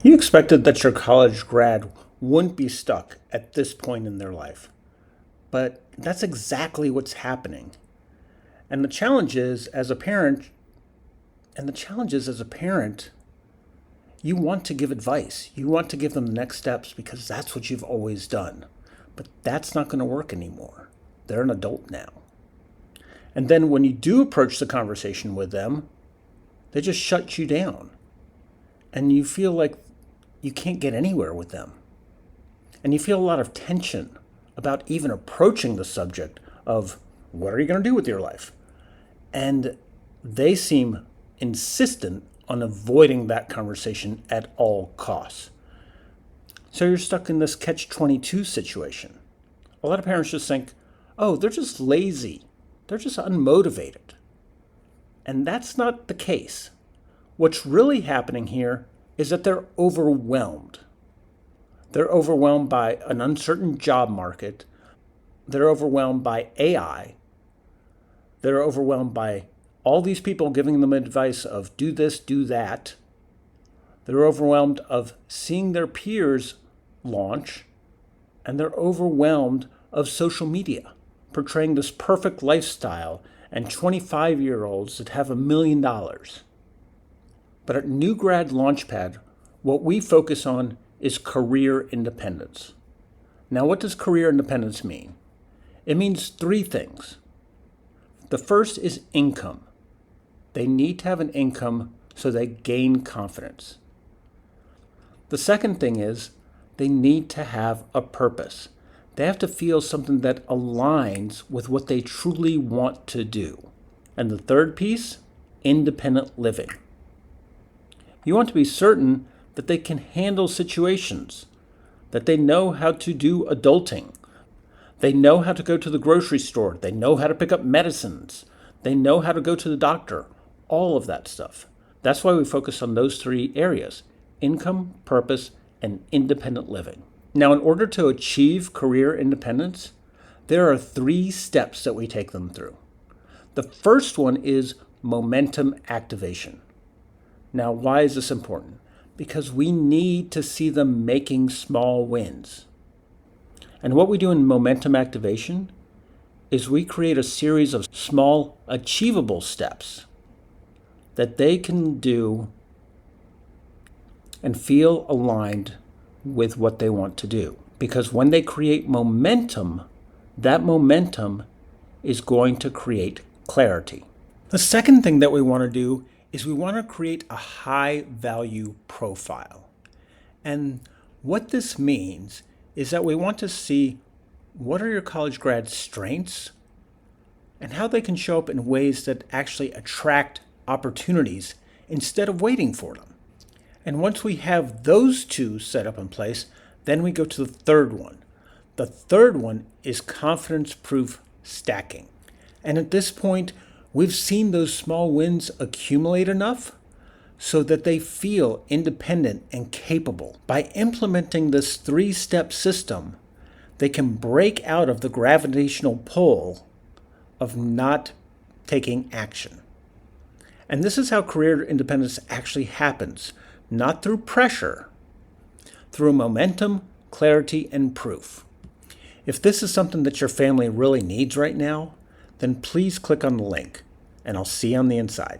You expected that your college grad wouldn't be stuck at this point in their life, but that's exactly what's happening. And the challenge is, as a parent, and the challenge is, as a parent, you want to give advice. You want to give them the next steps because that's what you've always done. But that's not going to work anymore. They're an adult now. And then when you do approach the conversation with them, they just shut you down. And you feel like you can't get anywhere with them. And you feel a lot of tension about even approaching the subject of what are you going to do with your life? And they seem insistent on avoiding that conversation at all costs. So you're stuck in this catch-22 situation. A lot of parents just think, oh, they're just lazy. They're just unmotivated. And that's not the case. What's really happening here is that they're overwhelmed. They're overwhelmed by an uncertain job market. They're overwhelmed by AI. They're overwhelmed by all these people giving them advice of do this, do that. They're overwhelmed of seeing their peers launch, and they're overwhelmed of social media portraying this perfect lifestyle and 25-year-olds that have $1 million. But at New Grad Launchpad, what we focus on is career independence. Now, what does career independence mean? It means three things. The first is income. They need to have an income so they gain confidence. The second thing is they need to have a purpose. They have to feel something that aligns with what they truly want to do. And the third piece, independent living. You want to be certain that they can handle situations, that they know how to do adulting. They know how to go to the grocery store. They know how to pick up medicines. They know how to go to the doctor. All of that stuff. That's why we focus on those three areas: income, purpose, and independent living. Now, in order to achieve career independence, there are 3 steps that we take them through. The first one is momentum activation. Now, why is this important? Because we need to see them making small wins. And what we do in momentum activation is we create a series of small, achievable steps that they can do and feel aligned with what they want to do. Because when they create momentum, that momentum is going to create clarity. The second thing that we want to do is we want to create a high value profile. And what this means is that we want to see what are your college grad strengths and how they can show up in ways that actually attract opportunities instead of waiting for them. And once we have those 2 set up in place, then we go to the third one. The third one is confidence-proof stacking. And at this point, we've seen those small wins accumulate enough so that they feel independent and capable. By implementing this 3-step system, they can break out of the gravitational pull of not taking action. And this is how career independence actually happens, not through pressure, through momentum, clarity, and proof. If this is something that your family really needs right now, then please click on the link, and I'll see you on the inside.